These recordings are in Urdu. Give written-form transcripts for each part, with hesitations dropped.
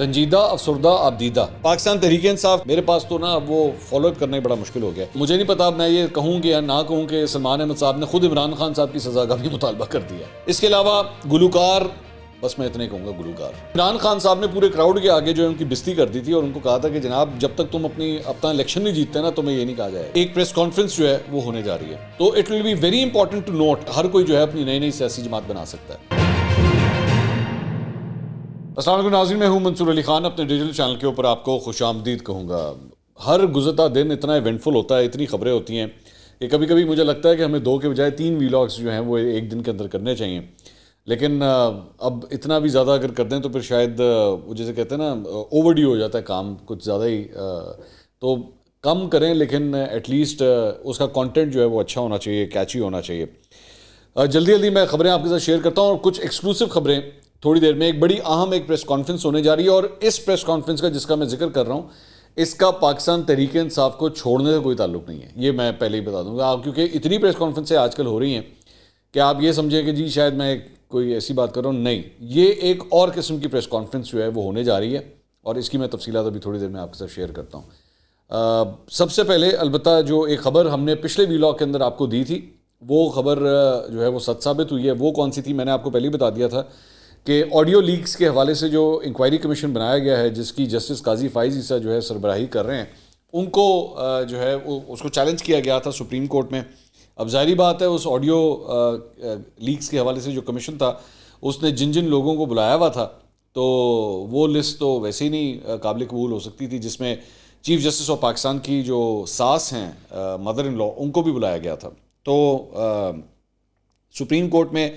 رنجیدہ افسردہ آبدیدہ پاکستان تحریک انصاف میرے پاس تو نا وہ فالو اپ کرنا بڑا مشکل ہو گیا. مجھے نہیں پتا میں یہ کہوں کہ یا نہ کہوں کہ سلمان احمد صاحب نے خود عمران خان صاحب کی سزا کا بھی مطالبہ کر دیا. اس کے علاوہ گلوکار، بس میں اتنے کہوں گا گلوکار، عمران خان صاحب نے پورے کراؤڈ کے آگے جو ہے ان کی بستی کر دی تھی اور ان کو کہا تھا کہ جناب جب تک تم اپنا الیکشن نہیں جیتتے نا تمہیں یہ نہیں کہا جائے. ایک پریس کانفرنس جو ہے وہ ہونے جا رہی ہے، تو it will be very important to note. ہر کوئی جو ہے اپنی نئی نئی سیاسی جماعت بنا سکتا ہے. السلام علیکم ناظرین، میں ہوں منصور علی خان. اپنے ڈیجیٹل چینل کے اوپر آپ کو خوش آمدید کہوں گا. ہر گزرتا دن اتنا ایونٹفل ہوتا ہے، اتنی خبریں ہوتی ہیں کہ کبھی کبھی مجھے لگتا ہے کہ ہمیں 2 کے بجائے 3 ویلاگس جو ہیں وہ ایک دن کے اندر کرنے چاہیے. لیکن اب اتنا بھی زیادہ اگر کر دیں تو پھر شاید جیسے کہتے ہیں نا اوور ڈیو ہو جاتا ہے کام کچھ زیادہ ہی. تو کم کریں لیکن ایٹ لیسٹ اس کا کانٹینٹ جو ہے وہ اچھا ہونا چاہیے، کیچی ہونا چاہیے. جلدی جلدی میں خبریں آپ کے ساتھ شیئر کرتا ہوں، اور کچھ ایکسکلوسیو خبریں تھوڑی دیر میں. ایک بڑی اہم ایک پریس کانفرنس ہونے جا رہی ہے، اور اس پریس کانفرنس کا جس کا میں ذکر کر رہا ہوں اس کا پاکستان تحریک انصاف کو چھوڑنے سے کوئی تعلق نہیں ہے. یہ میں پہلے ہی بتا دوں گا، کیونکہ اتنی پریس کانفرنسیں آج کل ہو رہی ہیں کہ آپ یہ سمجھیں کہ جی شاید میں کوئی ایسی بات کر رہا ہوں. نہیں، یہ ایک اور قسم کی پریس کانفرنس جو ہے وہ ہونے جا رہی ہے، اور اس کی میں تفصیلات ابھی تھوڑی دیر میں آپ کے ساتھ شیئر کرتا ہوں. سب سے پہلے البتہ جو ایک خبر ہم نے پچھلے ویلاگ کے اندر آپ کو دی تھی وہ خبر جو ہے وہ سچ ثابت ہوئی ہے. وہ کون سی تھی؟ میں نے آپ کو پہلے ہی بتا دیا تھا کہ آڈیو لیکس کے حوالے سے جو انکوائری کمیشن بنایا گیا ہے، جس کی جسٹس قاضی فائز عیسیٰ جو ہے سربراہی کر رہے ہیں، ان کو جو ہے اس کو چیلنج کیا گیا تھا سپریم کورٹ میں. اب ظاہری بات ہے اس آڈیو لیکس کے حوالے سے جو کمیشن تھا اس نے جن لوگوں کو بلایا ہوا تھا تو وہ لسٹ تو ویسے ہی نہیں قابل قبول ہو سکتی تھی، جس میں چیف جسٹس آف پاکستان کی جو ساس ہیں مدر ان لا ان کو بھی بلایا گیا تھا. تو سپریم کورٹ میں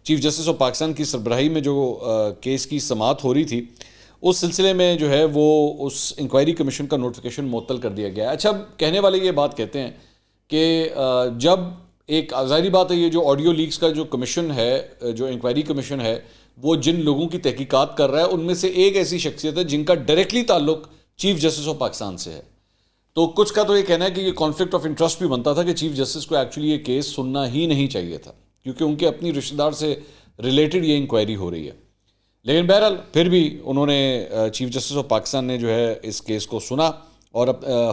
چیف جسٹس آف پاکستان کی سربراہی میں جو کیس کی سماعت ہو رہی تھی اس سلسلے میں جو ہے وہ اس انکوائری کمیشن کا نوٹیفیکیشن معطل کر دیا گیا. اچھا، کہنے والے یہ بات کہتے ہیں کہ جب ایک ظاہری بات ہے یہ جو آڈیو لیکس کا جو کمیشن ہے، جو انکوائری کمیشن ہے، وہ جن لوگوں کی تحقیقات کر رہا ہے ان میں سے ایک ایسی شخصیت ہے جن کا ڈائریکٹلی تعلق چیف جسٹس آف پاکستان سے ہے. تو کچھ کا تو یہ کہنا ہے کہ یہ کانفلکٹ آف انٹرسٹ بھی بنتا تھا کہ چیف جسٹس کو ایکچولی یہ کیس سننا ہی نہیں چاہیے تھا، کیونکہ ان کے اپنی رشتہ دار سے ریلیٹڈ یہ انکوائری ہو رہی ہے. لیکن بہرحال پھر بھی انہوں نے چیف جسٹس آف پاکستان نے جو ہے اس کیس کو سنا، اور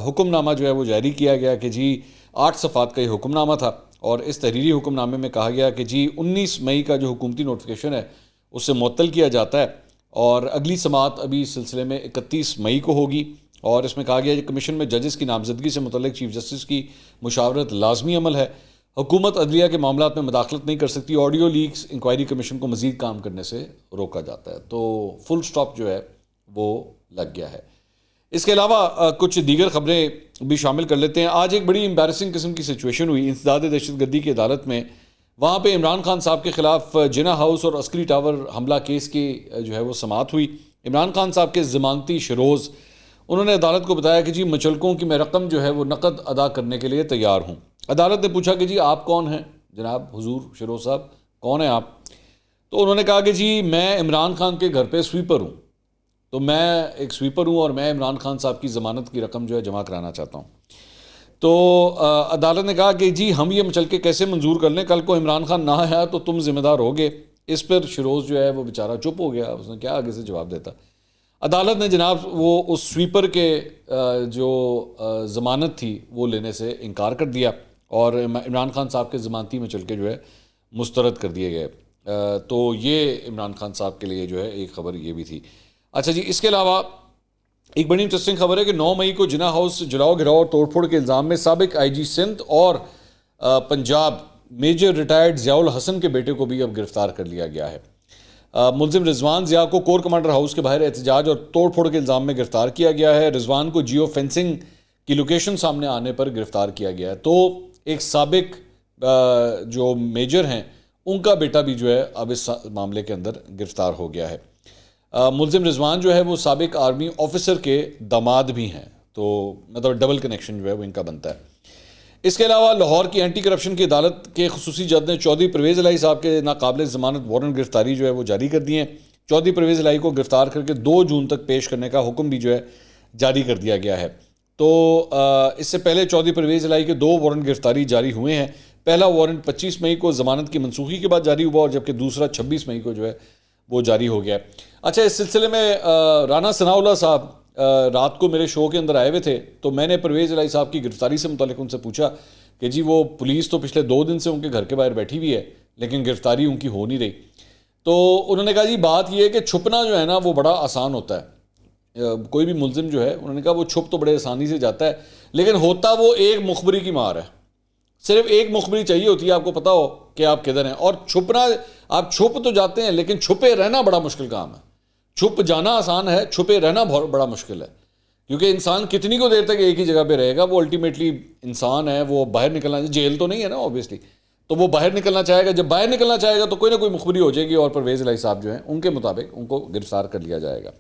حکم نامہ جو ہے وہ جاری کیا گیا کہ جی 8 صفحات کا یہ حکم نامہ تھا، اور اس تحریری حکم نامے میں کہا گیا کہ جی 19 مئی کا جو حکومتی نوٹیفیکیشن ہے اس سے معطل کیا جاتا ہے، اور اگلی سماعت ابھی اس سلسلے میں 31 مئی کو ہوگی. اور اس میں کہا گیا کہ کمیشن میں ججز کی نامزدگی سے متعلق چیف جسٹس کی مشاورت لازمی عمل ہے. حکومت عدلیہ کے معاملات میں مداخلت نہیں کر سکتی. آڈیو لیکس انکوائری کمیشن کو مزید کام کرنے سے روکا جاتا ہے. تو فل سٹاپ جو ہے وہ لگ گیا ہے. اس کے علاوہ کچھ دیگر خبریں بھی شامل کر لیتے ہیں. آج ایک بڑی امبیرسنگ قسم کی سچویشن ہوئی انسداد دہشت گردی کی عدالت میں. وہاں پہ عمران خان صاحب کے خلاف جناح ہاؤس اور عسکری ٹاور حملہ کیس کی جو ہے وہ سماعت ہوئی. عمران خان صاحب کے ضمانتی شروز انہوں نے عدالت کو بتایا کہ جی مچلکوں کی میں رقم جو ہے وہ نقد ادا کرنے کے لیے تیار ہوں. عدالت نے پوچھا کہ جی آپ کون ہیں جناب حضور شروز صاحب، کون ہیں آپ؟ تو انہوں نے کہا کہ جی میں عمران خان کے گھر پہ سویپر ہوں. تو میں ایک سویپر ہوں اور میں عمران خان صاحب کی ضمانت کی رقم جو ہے جمع کرانا چاہتا ہوں. تو عدالت نے کہا کہ جی ہم یہ مچلکے کیسے منظور کر لیں، کل کو عمران خان نہ آیا تو تم ذمہ دار ہوگے. اس پر شروز جو ہے وہ بیچارہ چپ ہو گیا، اس نے کیا آگے سے جواب دیتا. عدالت نے جناب وہ اس سویپر کے جو ضمانت تھی وہ لینے سے انکار کر دیا، اور عمران خان صاحب کے ضمانتی مچلکے جو ہے مسترد کر دیے گئے. تو یہ عمران خان صاحب کے لیے جو ہے ایک خبر یہ بھی تھی. اچھا جی، اس کے علاوہ ایک بڑی انٹرسٹنگ خبر ہے کہ 9 مئی کو جناح ہاؤس جلاؤ گراؤ اور توڑ پھوڑ کے الزام میں سابق آئی جی سندھ اور پنجاب میجر ریٹائرڈ ضیاء الحسن کے بیٹے کو بھی اب گرفتار کر لیا گیا ہے. ملزم رضوان ضیاء کو کور کمانڈر ہاؤس کے باہر احتجاج اور توڑ پھوڑ کے الزام میں گرفتار کیا گیا ہے. رضوان کو جیو فینسنگ کی لوکیشن سامنے آنے پر گرفتار کیا گیا ہے. تو ایک سابق جو میجر ہیں ان کا بیٹا بھی جو ہے اب اس معاملے کے اندر گرفتار ہو گیا ہے. ملزم رضوان جو ہے وہ سابق آرمی آفیسر کے داماد بھی ہیں، تو مطلب ڈبل کنیکشن جو ہے وہ ان کا بنتا ہے. اس کے علاوہ لاہور کی اینٹی کرپشن کی عدالت کے خصوصی جج نے چودھری پرویز الہی صاحب کے ناقابل ضمانت وارنٹ گرفتاری جو ہے وہ جاری کر دی ہیں. چودھری پرویز الہی کو گرفتار کر کے 2 جون تک پیش کرنے کا حکم بھی جو ہے جاری کر دیا گیا ہے. تو اس سے پہلے چودھری پرویز الہی کے 2 وارنٹ گرفتاری جاری ہوئے ہیں. پہلا وارنٹ 25 مئی کو ضمانت کی منسوخی کے بعد جاری ہوا، اور جبکہ دوسرا 26 مئی کو جو ہے وہ جاری ہو گیا ہے. اچھا, اس سلسلے میں رانا ثناء اللہ صاحب رات کو میرے شو کے اندر آئے ہوئے تھے, تو میں نے پرویز الہی صاحب کی گرفتاری سے متعلق ان سے پوچھا کہ جی وہ پولیس تو پچھلے 2 دن سے ان کے گھر کے باہر بیٹھی ہوئی ہے لیکن گرفتاری ان کی ہو نہیں رہی. تو انہوں نے کہا جی بات یہ ہے کہ چھپنا جو ہے نا وہ بڑا آسان ہوتا ہے, کوئی بھی ملزم جو ہے انہوں نے کہا وہ چھپ تو بڑے آسانی سے جاتا ہے, لیکن ہوتا وہ ایک مخبری کی مار ہے. صرف ایک مخبری چاہیے ہوتی ہے آپ کو پتہ ہو کہ آپ کدھر ہیں, اور چھپنا, آپ چھپ تو جاتے ہیں لیکن چھپے رہنا بڑا مشکل کام ہے. چھپ جانا آسان ہے, چھپے رہنا بہت بڑا مشکل ہے, کیونکہ انسان کتنی کو دیر تک ایک ہی جگہ پہ رہے گا. وہ الٹیمیٹلی انسان ہے, وہ باہر نکلنا, جیل تو نہیں ہے نا اوبیسلی, تو وہ باہر نکلنا چاہے گا. جب باہر نکلنا چاہے گا تو کوئی نہ کوئی مخبری ہو جائے گی, اور پرویز الہی صاحب جو ہیں ان کے مطابق ان کو گرفتار کر لیا جائے گا.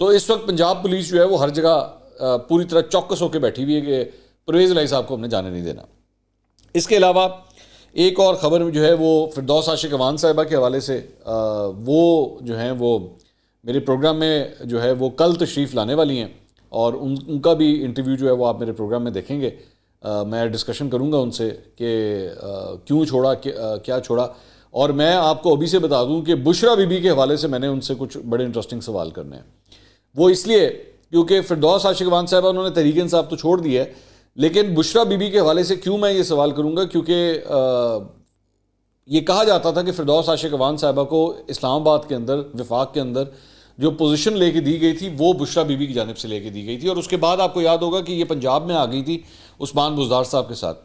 تو اس وقت پنجاب پولیس جو ہے وہ ہر جگہ پوری طرح چوکس ہو کے بیٹھی ہوئی ہے کہ پرویز الہی صاحب کو ہم نے جانے نہیں دینا. اس کے علاوہ ایک اور خبر جو ہے وہ فردوس عاشق اوان صاحبہ کے حوالے سے, وہ جو ہیں وہ میرے پروگرام میں جو ہے وہ کل تشریف لانے والی ہیں, اور ان کا بھی انٹرویو جو ہے وہ آپ میرے پروگرام میں دیکھیں گے. میں ڈسکشن کروں گا ان سے کہ کیوں چھوڑا, کیا چھوڑا. اور میں آپ کو ابھی سے بتا دوں کہ بشرا بی بی کے حوالے سے میں نے ان سے کچھ بڑے انٹرسٹنگ سوال کرنے ہیں. وہ اس لیے کیونکہ فردوس عاشق اوان صاحبہ انہوں نے تحریک انصاف تو چھوڑ دی ہے, لیکن بشرا بی بی کے حوالے سے کیوں میں یہ سوال کروں گا, کیونکہ یہ کہا جاتا تھا کہ فردوس عاشق اوان صاحبہ کو اسلام آباد کے اندر, وفاق کے اندر جو پوزیشن لے کے دی گئی تھی وہ بشرا بی بی کی جانب سے لے کے دی گئی تھی, اور اس کے بعد آپ کو یاد ہوگا کہ یہ پنجاب میں آ گئی تھی عثمان بزدار صاحب کے ساتھ.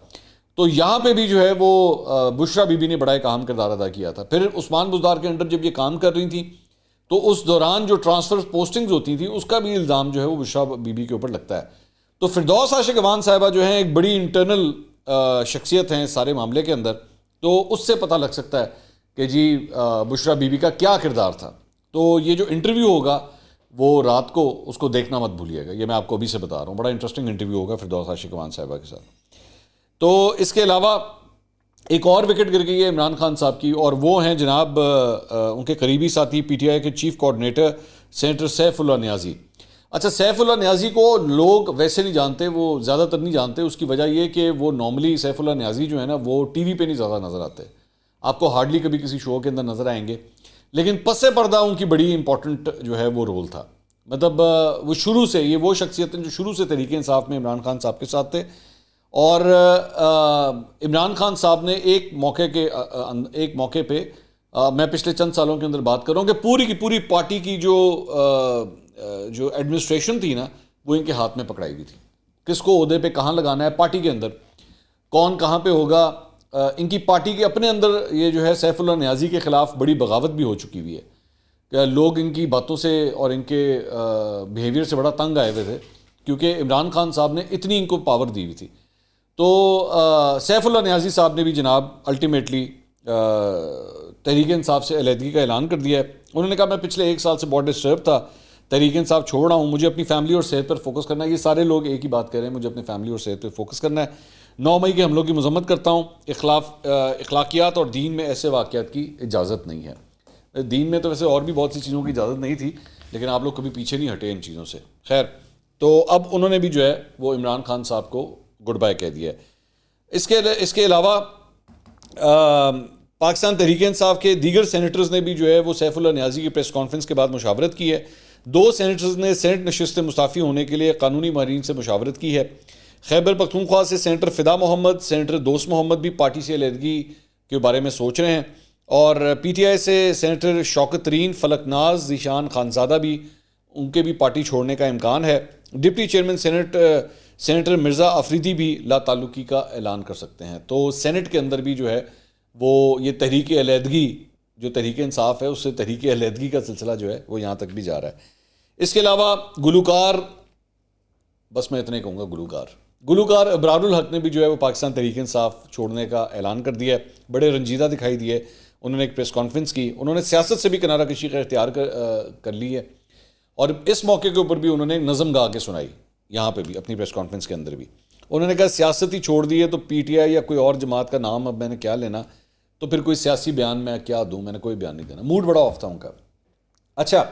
تو یہاں پہ بھی جو ہے وہ بشرا بی بی نے بڑا ایک اہم کردار ادا کیا تھا. پھر عثمان بزدار کے انڈر جب یہ کام کر رہی تھیں تو اس دوران جو ٹرانسفر پوسٹنگز ہوتی تھیں اس کا بھی الزام جو ہے وہ بشرا بی بی کے اوپر لگتا ہے. تو فردوس عاشق اوان صاحبہ جو ہیں ایک بڑی انٹرنل شخصیت ہیں سارے معاملے کے اندر, تو اس سے پتہ لگ سکتا ہے کہ جی بشرا بی بی کا کیا کردار تھا. تو یہ جو انٹرویو ہوگا وہ رات کو اس کو دیکھنا مت بھولیے گا, یہ میں آپ کو ابھی سے بتا رہا ہوں, بڑا انٹرسٹنگ انٹرویو ہوگا فردوس عاشق اوان صاحبہ کے ساتھ. تو اس کے علاوہ ایک اور وکٹ گر گئی ہے عمران خان صاحب کی, اور وہ ہیں جناب ان کے قریبی ساتھی پی ٹی آئی کے chief coordinator senator Saif Ullah نیازی. اچھا, سیف اللہ نیازی کو لوگ ویسے نہیں جانتے, وہ زیادہ تر نہیں جانتے. اس کی وجہ یہ کہ وہ نارملی سیف اللہ نیازی جو ہے نا وہ ٹی وی پہ نہیں زیادہ نظر آتے, آپ کو ہارڈلی کبھی کسی شو کے اندر نظر آئیں گے, لیکن پس پردہ ان کی بڑی امپورٹنٹ جو ہے وہ رول تھا. مطلب وہ شروع سے, یہ وہ شخصیتیں جو شروع سے تحریک انصاف میں عمران خان صاحب کے ساتھ تھے, اور عمران خان صاحب نے ایک موقع پہ میں پچھلے چند سالوں کے اندر بات کر رہا ہوں کہ پوری کی پوری پارٹی کی جو ایڈمنسٹریشن تھی نا وہ ان کے ہاتھ میں پکڑائی ہوئی تھی, کس کو عہدے پہ کہاں لگانا ہے پارٹی کے اندر, کون کہاں پہ ہوگا. ان کی پارٹی کے اپنے اندر یہ جو ہے سیف اللہ نیازی کے خلاف بڑی بغاوت بھی ہو چکی ہوئی ہے کہ لوگ ان کی باتوں سے اور ان کے بیہیویئر سے بڑا تنگ آئے ہوئے تھے, کیونکہ عمران خان صاحب نے اتنی ان کو پاور دی ہوئی تھی. تو سیف اللہ نیازی صاحب نے بھی جناب الٹیمیٹلی تحریک انصاف سے علیحدگی کا اعلان کر دیا ہے. انہوں نے کہا میں پچھلے 1 سال سے بہت ڈسٹرب تھا, تحریک انصاف چھوڑ رہا ہوں, مجھے اپنی فیملی اور صحت پر فوکس کرنا ہے. یہ سارے لوگ ایک ہی بات کہہ رہے ہیں, مجھے اپنی فیملی اور صحت پہ فوکس کرنا ہے. 9 مئی کے حملوں کی مذمت کرتا ہوں. اخلاقیات اور دین میں ایسے واقعات کی اجازت نہیں ہے. دین میں تو ویسے اور بھی بہت سی چیزوں کی اجازت نہیں تھی, لیکن آپ لوگ کبھی پیچھے نہیں ہٹے ان چیزوں سے. خیر, تو اب انہوں نے بھی جو ہے وہ عمران خان صاحب کو گڈ بائی کہہ دیا ہے. اس کے علاوہ پاکستان تحریک انصاف کے دیگر سینیٹرز نے بھی جو ہے وہ سیف اللہ نیازی کی پریس کانفرنس کے بعد مشاورت کی ہے. 2 سینیٹرز نے سینٹ نشست مستعفی ہونے کے لیے قانونی ماہرین سے مشاورت کی ہے. خیبر پختونخوا سے سینیٹر فدا محمد, سینیٹر دوست محمد بھی پارٹی سے علیحدگی کے بارے میں سوچ رہے ہیں, اور پی ٹی آئی سے سینیٹر شوکت ترین, فلک ناز, ذیشان خانزادہ بھی ان کے بھی پارٹی چھوڑنے کا امکان ہے. Deputy chairman senator Mirza Afridi بھی لا تعلقی کا اعلان کر سکتے ہیں. تو سینٹ کے اندر بھی جو ہے وہ یہ تحریک علیحدگی جو تحریک انصاف ہے اس سے تحریک علیحدگی کا سلسلہ جو ہے وہ یہاں تک بھی جا رہا ہے. اس کے علاوہ گلوکار, بس میں اتنے کہوں گا, گلوکار ابرار الحق نے بھی جو ہے وہ پاکستان تحریک انصاف چھوڑنے کا اعلان کر دیا ہے. بڑے رنجیدہ دکھائی دیے, انہوں نے ایک پریس کانفرنس کی, انہوں نے سیاست سے بھی کنارہ کشی کا اختیار کر لی ہے, اور اس موقع کے اوپر بھی انہوں نے نظم گا کے سنائی. یہاں پہ بھی اپنی پریس کانفرنس کے اندر بھی انہوں نے کہا سیاست ہی چھوڑ دی ہے تو پی ٹی آئی یا کوئی اور جماعت کا نام اب میں نے کیا لینا, تو پھر کوئی سیاسی بیان میں کیا دوں, میں نے کوئی بیان نہیں دینا. موڈ بڑا آف تھا ان کا. اچھا,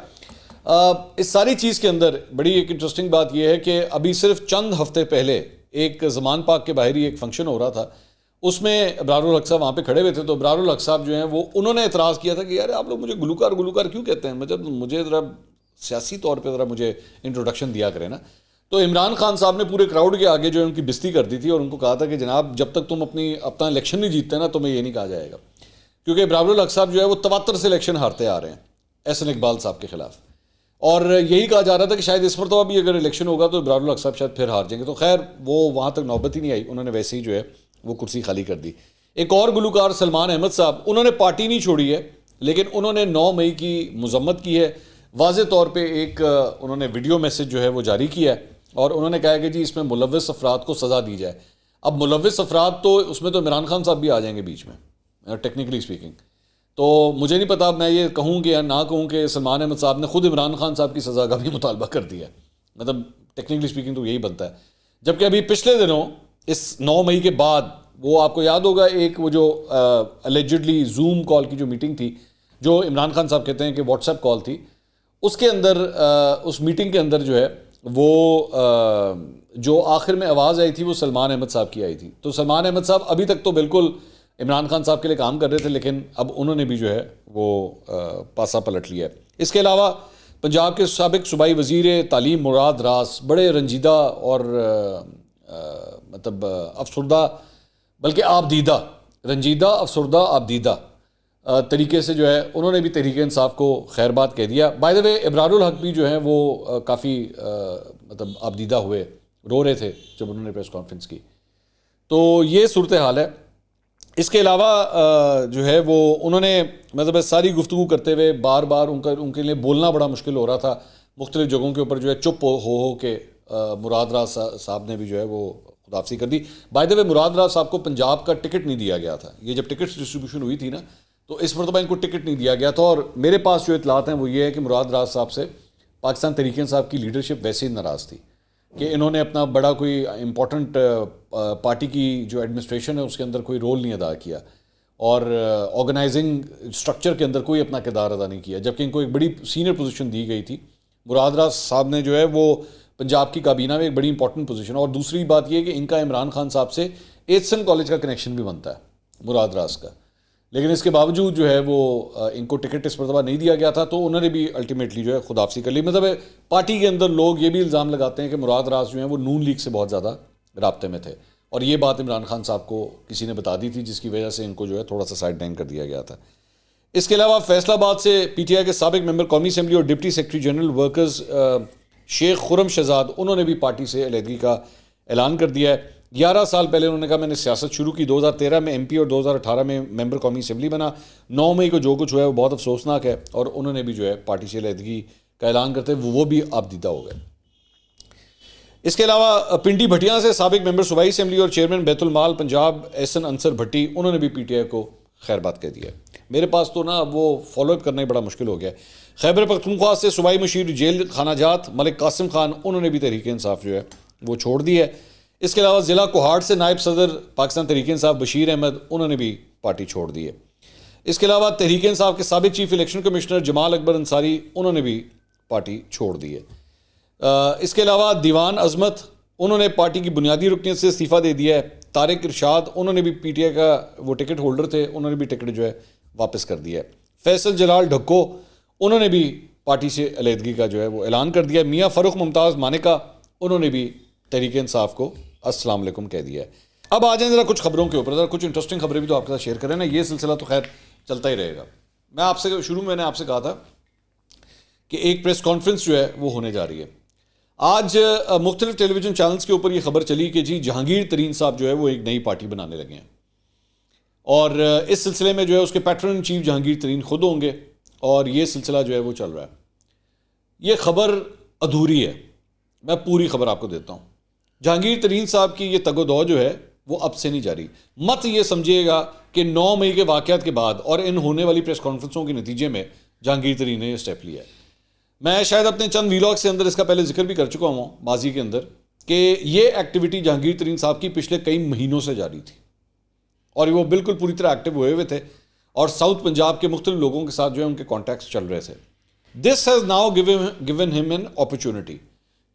اس ساری چیز کے اندر بڑی ایک انٹرسٹنگ بات یہ ہے کہ ابھی صرف چند ہفتے پہلے ایک زمان پاک کے باہر ہی ایک فنکشن ہو رہا تھا, اس میں ابرار الحق صاحب وہاں پہ کھڑے ہوئے تھے. تو ابرار الحق صاحب جو ہیں وہ انہوں نے اعتراض کیا تھا کہ یار آپ لوگ مجھے گلوکار کیوں کہتے ہیں, مطلب مجھے ذرا سیاسی طور پہ ذرا مجھے انٹروڈکشن دیا کریں نا. تو عمران خان صاحب نے پورے کراؤڈ کے آگے جو ہے ان کی بستی کر دی تھی اور ان کو کہا تھا کہ جناب جب تک تم اپنا الیکشن نہیں جیتتے نا تمہیں یہ نہیں کہا جائے گا, کیونکہ ابرار الحق صاحب جو ہے وہ تواتر سے الیکشن ہارتے آ رہے ہیں احسن اقبال صاحب کے خلاف, اور یہی کہا جا رہا تھا کہ شاید اس مرتبہ بھی اگر الیکشن ہوگا تو ابرار الحق صاحب شاید پھر ہار جائیں گے. تو خیر وہ وہاں تک نوبت ہی نہیں آئی, انہوں نے ویسے ہی جو ہے وہ کرسی خالی کر دی. ایک اور گلوکار سلمان احمد صاحب, انہوں نے پارٹی نہیں چھوڑی ہے لیکن انہوں نے 9 مئی کی مذمت کی ہے. واضح طور پہ ایک انہوں نے ویڈیو میسج جو ہے وہ جاری کیا ہے اور انہوں نے کہا کہ جی اس میں ملوث افراد کو سزا دی جائے. اب ملوث افراد تو اس میں تو عمران خان صاحب بھی آ جائیں گے بیچ میں ٹیکنیکلی اسپیکنگ. تو مجھے نہیں پتا میں یہ کہوں کہ یا نہ کہوں کہ سلمان احمد صاحب نے خود عمران خان صاحب کی سزا کا بھی مطالبہ کر دیا ہے, مطلب ٹیکنیکلی اسپیکنگ تو یہی بنتا ہے. جبکہ ابھی پچھلے دنوں اس 9 مئی کے بعد وہ آپ کو یاد ہوگا ایک وہ جو الیجڈلی زوم کال کی جو میٹنگ تھی جو عمران خان صاحب کہتے ہیں کہ واٹس ایپ کال تھی, اس کے اندر اس میٹنگ کے اندر جو ہے وہ جو آخر میں آواز آئی تھی وہ سلمان احمد صاحب کی آئی تھی. تو سلمان احمد صاحب ابھی تک تو بالکل عمران خان صاحب کے لیے کام کر رہے تھے لیکن اب انہوں نے بھی جو ہے وہ پاسا پلٹ لیا ہے. اس کے علاوہ پنجاب کے سابق صوبائی وزیر تعلیم مراد راس بڑے رنجیدہ اور مطلب افسردہ بلکہ آبدیدہ رنجیدہ افسردہ آبدیدہ طریقے سے جو ہے انہوں نے بھی تحریک انصاف کو خیر بات کہہ دیا. بائی دا وے ابرار الحق بھی جو ہیں وہ کافی مطلب آبدیدہ ہوئے, رو رہے تھے جب انہوں نے پریس کانفرنس کی. تو یہ صورتحال ہے. اس کے علاوہ جو ہے وہ انہوں نے مطلب ساری گفتگو کرتے ہوئے بار بار ان کے لیے بولنا بڑا مشکل ہو رہا تھا مختلف جگہوں کے اوپر جو ہے چپ ہو کے مراد راز صاحب نے بھی جو ہے وہ خداحافظی کر دی. بائی دا وے مراد راز صاحب کو پنجاب کا ٹکٹ نہیں دیا گیا تھا. یہ جب ٹکٹ ڈسٹریبیوشن ہوئی تھی نا تو اس مرتبہ ان کو ٹکٹ نہیں دیا گیا تھا, اور میرے پاس جو اطلاعات ہیں وہ یہ ہے کہ مراد راز صاحب سے پاکستان تحریک انصاف کی لیڈرشپ ویسے ہی ناراض تھی کہ انہوں نے اپنا بڑا کوئی امپورٹنٹ پارٹی کی جو ایڈمنسٹریشن ہے اس کے اندر کوئی رول نہیں ادا کیا اور آرگنائزنگ اسٹرکچر کے اندر کوئی اپنا کردار ادا نہیں کیا, جبکہ ان کو ایک بڑی سینئر پوزیشن دی گئی تھی. مراد راز صاحب نے جو ہے وہ پنجاب کی کابینہ میں ایک بڑی امپورٹنٹ پوزیشن, اور دوسری بات یہ کہ ان کا عمران خان صاحب سے ایچسن کالج کا کنیکشن بھی بنتا ہے مراد راز کا, لیکن اس کے باوجود جو ہے وہ ان کو ٹکٹ اس مرتبہ نہیں دیا گیا تھا. تو انہوں نے بھی الٹیمیٹلی جو ہے خداحافظی کر لی. مطلب پارٹی کے اندر لوگ یہ بھی الزام لگاتے ہیں کہ مراد راز جو ہیں وہ نون لیگ سے بہت زیادہ رابطے میں تھے, اور یہ بات عمران خان صاحب کو کسی نے بتا دی تھی جس کی وجہ سے ان کو جو ہے تھوڑا سا سائڈ لائن کر دیا گیا تھا. اس کے علاوہ فیصل آباد سے پی ٹی آئی کے سابق ممبر قومی اسمبلی اور ڈپٹی سیکرٹری جنرل ورکرز شیخ خرم شہزاد انہوں نے بھی پارٹی سے علیحدگی کا اعلان کر دیا ہے. 11 سال پہلے انہوں نے کہا میں نے سیاست شروع کی, 2013 میں ایم پی اور 2018 میں ممبر قومی اسمبلی بنا. 9 مئی کو جو کچھ ہوا ہے وہ بہت افسوسناک ہے, اور انہوں نے بھی جو ہے پارٹی سے علیحدگی کا اعلان کرتے وہ بھی آبدیدہ ہو گئے. اس کے علاوہ پنڈی بھٹیاں سے سابق ممبر صوبائی اسمبلی اور چیئرمین بیت المال پنجاب احسن انصر بھٹی انہوں نے بھی پی ٹی آئی کو خیر بات کہہ دیا. میرے پاس تو نا وہ فالو اپ کرنا ہی بڑا مشکل ہو گیا. خیبر پختونخوا سے صوبائی مشیر جیل خانہ جات ملک قاسم خان انہوں نے بھی تحریک انصاف جو ہے وہ چھوڑ دی ہے. اس کے علاوہ ضلع کوہاٹ سے نائب صدر پاکستان تحریک انصاف بشیر احمد انہوں نے بھی پارٹی چھوڑ دی ہے. اس کے علاوہ تحریک انصاف کے سابق چیف الیکشن کمشنر جمال اکبر انصاری انہوں نے بھی پارٹی چھوڑ دی ہے. اس کے علاوہ دیوان عظمت انہوں نے پارٹی کی بنیادی رکنیت سے استعفیٰ دے دیا ہے. طارق ارشاد انہوں نے بھی پی ٹی آئی کا وہ ٹکٹ ہولڈر تھے, انہوں نے بھی ٹکٹ جو ہے واپس کر دیا ہے. فیصل جلال ڈھکو انہوں نے بھی پارٹی سے علیحدگی کا جو ہے وہ اعلان کر دیا ہے. میاں فاروق ممتاز مانکا انہوں نے بھی تحریک انصاف کو السلام علیکم کہہ دیا ہے. اب آ جائیں ذرا کچھ خبروں کے اوپر, ذرا کچھ انٹرسٹنگ خبریں بھی تو آپ کے ساتھ شیئر کریں نا. یہ سلسلہ تو خیر چلتا ہی رہے گا. میں آپ سے شروع میں نے آپ سے کہا تھا کہ ایک پریس کانفرنس جو ہے وہ ہونے جا رہی ہے. آج مختلف ٹیلی ویژن چینلز کے اوپر یہ خبر چلی کہ جی جہانگیر ترین صاحب جو ہے وہ ایک نئی پارٹی بنانے لگے ہیں, اور اس سلسلے میں جو ہے اس کے پیٹرن ان چیف جہانگیر ترین خود ہوں گے, اور یہ سلسلہ جو ہے وہ چل رہا ہے. یہ خبر ادھوری ہے, میں پوری خبر آپ کو دیتا ہوں. جہانگیر ترین صاحب کی یہ تگ و دو جو ہے وہ اب سے نہیں جاری. مت یہ سمجھیے گا کہ 9 مئی کے واقعات کے بعد اور ان ہونے والی پریس کانفرنسوں کے نتیجے میں جہانگیر ترین نے یہ سٹیپ لیا ہے. میں شاید اپنے چند ویلاگ سے اندر اس کا پہلے ذکر بھی کر چکا ہوں ماضی کے اندر کہ یہ ایکٹیویٹی جہانگیر ترین صاحب کی پچھلے کئی مہینوں سے جاری تھی, اور وہ بالکل پوری طرح ایکٹیو ہوئے تھے, اور ساؤتھ پنجاب کے مختلف لوگوں کے ساتھ جو ہے ان کے کانٹیکٹس چل رہے تھے. This has now given him an opportunity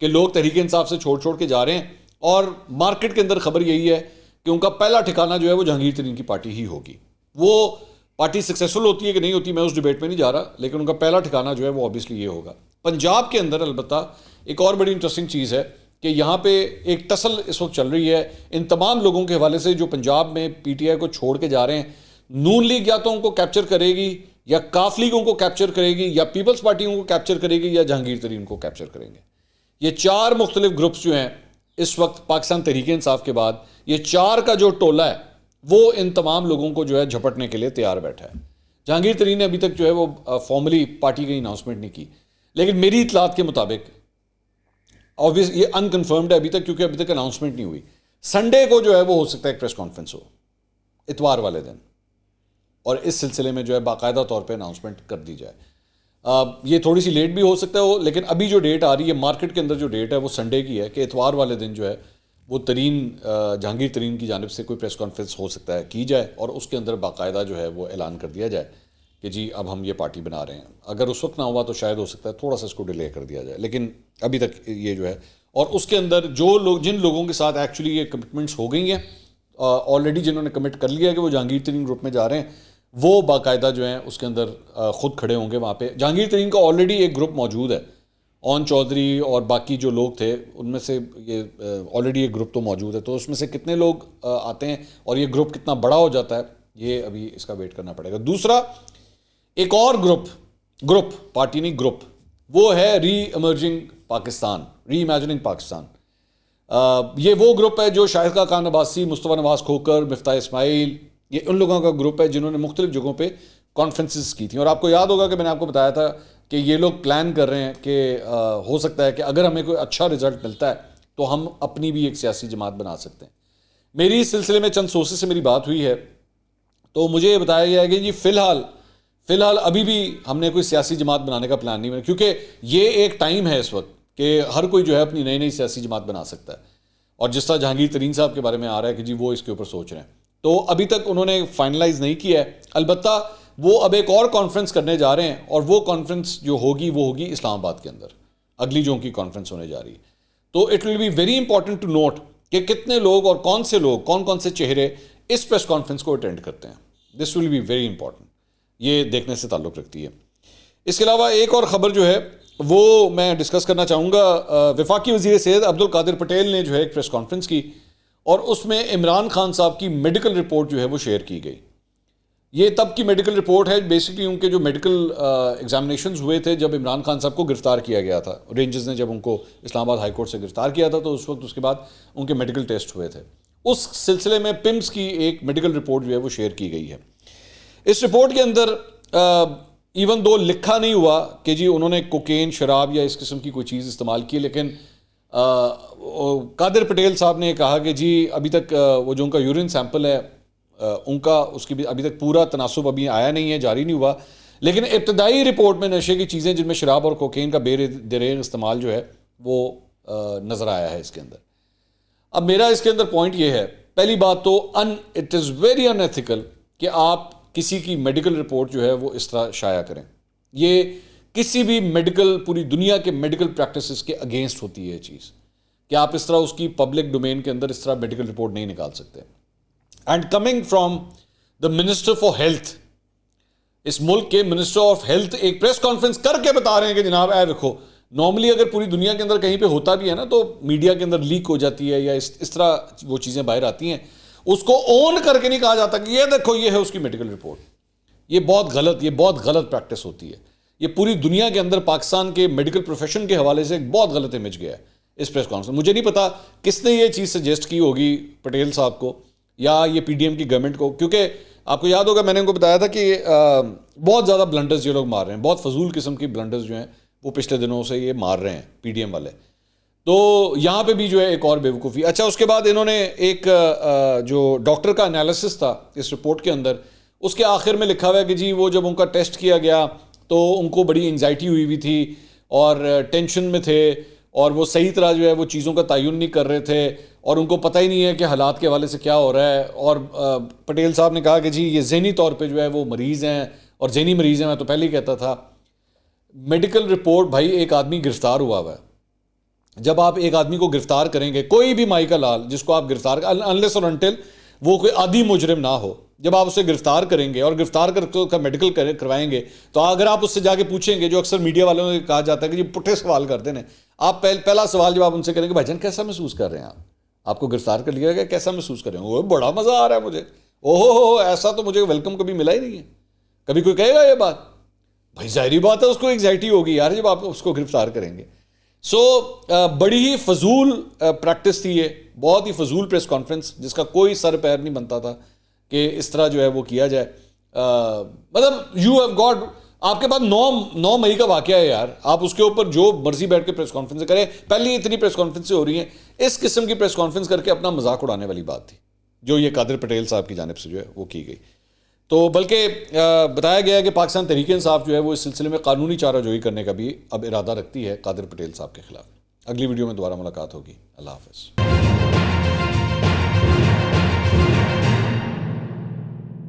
کہ لوگ تحریک انصاف سے چھوڑ کے جا رہے ہیں, اور مارکیٹ کے اندر خبر یہی ہے کہ کہ ان کا پہلا ٹھکانہ جو ہے وہ جہانگیر ترین کی پارٹی ہی ہوگی. وہ پارٹی سکسیسفل ہوتی ہے کہ نہیں ہوتی میں اس ڈیبیٹ میں نہیں جا رہا, لیکن ان کا پہلا ٹھکانہ جو ہے وہ آبویسلی یہ ہوگا. پنجاب کے اندر البتہ ایک اور بڑی انٹرسٹنگ چیز ہے کہ یہاں پہ ایک ٹسل اس وقت چل رہی ہے ان تمام لوگوں کے حوالے سے جو پنجاب میں پی ٹی آئی کو چھوڑ کے جا رہے ہیں. نون لیگ یا تو ان کو کیپچر کرے گی, یا کاف لیگ ان کو کیپچر کرے گی, یا پیپلز پارٹی ان کو کیپچر کرے گی, یا جہانگیر ترین کو کیپچر کریں گے. یہ چار مختلف گروپس جو ہیں اس وقت پاکستان تحریک انصاف کے بعد, یہ چار کا جو ٹولہ ہے وہ ان تمام لوگوں کو جو ہے جھپٹنے کے لیے تیار بیٹھا ہے. جہانگیر ترین نے ابھی تک جو ہے وہ فارملی پارٹی کی اناؤنسمنٹ نہیں کی, لیکن میری اطلاعات کے مطابق آبویس یہ انکنفرمڈ ہے ابھی تک, کیونکہ ابھی تک اناؤنسمنٹ نہیں ہوئی. سنڈے کو جو ہے وہ ہو سکتا ہے ایک پریس کانفرنس ہو, اتوار والے دن, اور اس سلسلے میں جو ہے باقاعدہ طور پہ اناؤنسمنٹ کر دی جائے. یہ تھوڑی سی لیٹ بھی ہو سکتا ہے وہ, لیکن ابھی جو ڈیٹ آ رہی ہے مارکیٹ کے اندر جو ڈیٹ ہے وہ سنڈے کی ہے کہ اتوار والے دن جو ہے وہ جہانگیر ترین کی جانب سے کوئی پریس کانفرنس ہو سکتا ہے کی جائے, اور اس کے اندر باقاعدہ جو ہے وہ اعلان کر دیا جائے کہ جی اب ہم یہ پارٹی بنا رہے ہیں. اگر اس وقت نہ ہوا تو شاید ہو سکتا ہے تھوڑا سا اس کو ڈیلے کر دیا جائے, لیکن ابھی تک یہ جو ہے. اور اس کے اندر جو لوگ جن لوگوں کے ساتھ ایکچولی یہ کمٹمنٹس ہو گئی ہیں آلریڈی, جنہوں نے کمٹ کر لیا کہ وہ جہانگیر ترین گروپ میں جا رہے ہیں, وہ باقاعدہ جو ہیں اس کے اندر خود کھڑے ہوں گے وہاں پہ. جہانگیر ترین کا آلریڈی ایک گروپ موجود ہے, اون چودھری اور باقی جو لوگ تھے ان میں سے یہ آلریڈی ایک گروپ تو موجود ہے. تو اس میں سے کتنے لوگ آتے ہیں اور یہ گروپ کتنا بڑا ہو جاتا ہے یہ ابھی اس کا ویٹ کرنا پڑے گا. دوسرا ایک اور گروپ پارٹی نہیں گروپ, وہ ہے ری ایمرجنگ پاکستان, ری امیجننگ پاکستان. یہ وہ گروپ ہے جو شاہد خان عباسی, مصطفیٰ نواز کھوکر, مفتاح اسماعیل, یہ ان لوگوں کا گروپ ہے جنہوں نے مختلف جگہوں پہ کانفرنسز کی تھیں. اور آپ کو یاد ہوگا کہ میں نے آپ کو بتایا تھا کہ یہ لوگ پلان کر رہے ہیں کہ ہو سکتا ہے کہ اگر ہمیں کوئی اچھا رزلٹ ملتا ہے تو ہم اپنی بھی ایک سیاسی جماعت بنا سکتے ہیں. میری اس سلسلے میں چند سورسز سے میری بات ہوئی ہے تو مجھے یہ بتایا گیا ہے کہ جی فی الحال ابھی بھی ہم نے کوئی سیاسی جماعت بنانے کا پلان نہیں بنا, کیونکہ یہ ایک ٹائم ہے اس وقت کہ ہر کوئی جو ہے اپنی نئی سیاسی جماعت بنا سکتا ہے. اور جس طرح جہانگیر ترین صاحب کے بارے میں آ رہا ہے کہ جی وہ اس کے اوپر سوچ رہے ہیں, تو ابھی تک انہوں نے فائنلائز نہیں کیا ہے. البتہ وہ اب ایک اور کانفرنس کرنے جا رہے ہیں, اور وہ کانفرنس جو ہوگی وہ ہوگی اسلام آباد کے اندر, اگلی جو ان کی کانفرنس ہونے جا رہی ہے. تو it will be very important to note کہ کتنے لوگ اور کون سے لوگ, کون سے چہرے اس پریس کانفرنس کو اٹینڈ کرتے ہیں. دس ول بی ویری امپورٹنٹ, یہ دیکھنے سے تعلق رکھتی ہے. اس کے علاوہ ایک اور خبر جو ہے وہ میں ڈسکس کرنا چاہوں گا. وفاقی وزیر صحت عبد القادر پٹیل نے جو ہے ایک پریس کانفرنس کی, اور اس میں عمران خان صاحب کی میڈیکل رپورٹ جو ہے وہ شیئر کی گئی. یہ تب کی میڈیکل رپورٹ ہے, بیسکلی ان کے جو میڈیکل ایگزامینیشنز ہوئے تھے جب عمران خان صاحب کو گرفتار کیا گیا تھا, رینجز نے جب ان کو اسلام آباد ہائی کورٹ سے گرفتار کیا تھا تو اس وقت اس کے بعد ان کے میڈیکل ٹیسٹ ہوئے تھے. اس سلسلے میں پمس کی ایک میڈیکل رپورٹ جو ہے وہ شیئر کی گئی ہے. اس رپورٹ کے اندر ایون دو لکھا نہیں ہوا کہ جی انہوں نے کوکین, شراب یا اس قسم کی کوئی چیز استعمال کی, لیکن قادر پٹیل صاحب نے کہا کہ جی ابھی تک وہ جو ان کا یورین سیمپل ہے ان کا اس کی بھی ابھی تک پورا تناسب ابھی آیا نہیں ہے, جاری نہیں ہوا, لیکن ابتدائی رپورٹ میں نشے کی چیزیں جن میں شراب اور کوکین کا بے دریغ استعمال جو ہے وہ نظر آیا ہے اس کے اندر. اب میرا اس کے اندر پوائنٹ یہ ہے, پہلی بات تو it is very in ethical کہ آپ کسی کی میڈیکل رپورٹ جو ہے وہ اس طرح شائع کریں. یہ کسی بھی میڈیکل, پوری دنیا کے میڈیکل پریکٹسز کے اگینسٹ ہوتی ہے یہ چیز کہ آپ اس طرح اس کی پبلک ڈومین کے اندر اس طرح میڈیکل رپورٹ نہیں نکال سکتے. And coming from the minister for health, اس ملک کے منسٹر آف ہیلتھ ایک پریس کانفرنس کر کے بتا رہے ہیں کہ جناب اے دیکھو, نارملی اگر پوری دنیا کے اندر کہیں پہ ہوتا بھی ہے نا تو میڈیا کے اندر لیک ہو جاتی ہے یا اس طرح وہ چیزیں باہر آتی ہیں, اس کو اون کر کے نہیں کہا جاتا کہ یہ دیکھو یہ ہے اس کی میڈیکل رپورٹ. یہ بہت غلط پریکٹس ہوتی ہے. یہ پوری دنیا کے اندر پاکستان کے میڈیکل پروفیشن کے حوالے سے ایک بہت غلط امیج گیا ہے اس پریس کانفرنس. مجھے نہیں پتا کس نے یہ چیز سجیسٹ کی ہوگی پٹیل صاحب کو یا یہ پی ڈی ایم کی گورنمنٹ کو, کیونکہ آپ کو یاد ہوگا میں نے ان کو بتایا تھا کہ بہت زیادہ بلنڈرز یہ لوگ مار رہے ہیں, بہت فضول قسم کی بلنڈرز جو ہیں وہ پچھلے دنوں سے یہ مار رہے ہیں پی ڈی ایم والے. تو یہاں پہ بھی جو ہے ایک اور بیوقوفی. اچھا, اس کے بعد انہوں نے ایک جو ڈاکٹر کا انالیسس تھا اس رپورٹ کے اندر, اس کے آخر میں لکھا ہوا ہے کہ جی وہ جب ان کا ٹیسٹ کیا گیا تو ان کو بڑی انگزائٹی ہوئی تھی اور ٹینشن میں تھے, اور وہ صحیح طرح جو ہے وہ چیزوں کا تعین نہیں کر رہے تھے, اور ان کو پتہ ہی نہیں ہے کہ حالات کے حوالے سے کیا ہو رہا ہے. اور پٹیل صاحب نے کہا کہ جی یہ ذہنی طور پہ جو ہے وہ مریض ہیں, اور ذہنی مریض ہیں. میں تو پہلے ہی کہتا تھا میڈیکل رپورٹ, بھائی ایک آدمی گرفتار ہوا ہے, جب آپ ایک آدمی کو گرفتار کریں گے, کوئی بھی مائی کا لال جس کو آپ گرفتار انلیس اور انٹل وہ کوئی عادی مجرم نہ ہو. جب آپ اسے گرفتار کریں گے اور گرفتار کر میڈیکل کروائیں گے تو اگر آپ اس سے جا کے پوچھیں گے, جو اکثر میڈیا والوں نے کہا جاتا ہے کہ یہ پٹھے سوال کرتے ہیں, آپ پہلا سوال جب آپ ان سے کریں گے بھائی جان کیسا محسوس کر رہے ہیں, آپ کو گرفتار کر لیا گیا, کیسا محسوس کر رہے ہیں؟ وہ بڑا مزہ آ رہا ہے مجھے, ہو ایسا تو مجھے ویلکم کبھی ملا ہی نہیں ہے. کبھی کوئی کہے گا یہ بات؟ بھائی ظاہری بات ہے اس کو ایگزائٹی ہوگی یار جب آپ اس کو گرفتار کریں گے. سو بڑی ہی فضول پریکٹس تھی یہ, بہت ہی فضول پریس کانفرنس جس کا کوئی سر پیر نہیں بنتا تھا کہ اس طرح جو ہے وہ کیا جائے. مطلب یو ہیو گاٹ, آپ کے پاس 9 مئی کا واقعہ ہے یار, آپ اس کے اوپر جو مرضی بیٹھ کے پریس کانفرنس کریں. پہلی اتنی پریس کانفرنسیں ہو رہی ہیں, اس قسم کی پریس کانفرنس کر کے اپنا مذاق اڑانے والی بات تھی جو یہ قادر پٹیل صاحب کی جانب سے جو ہے وہ کی گئی. تو بلکہ بتایا گیا ہے کہ پاکستان تحریک انصاف جو ہے وہ اس سلسلے میں قانونی چارہ جوئی کرنے کا بھی اب ارادہ رکھتی ہے قادر پٹیل صاحب کے خلاف. اگلی ویڈیو میں دوبارہ ملاقات ہوگی. اللہ حافظ.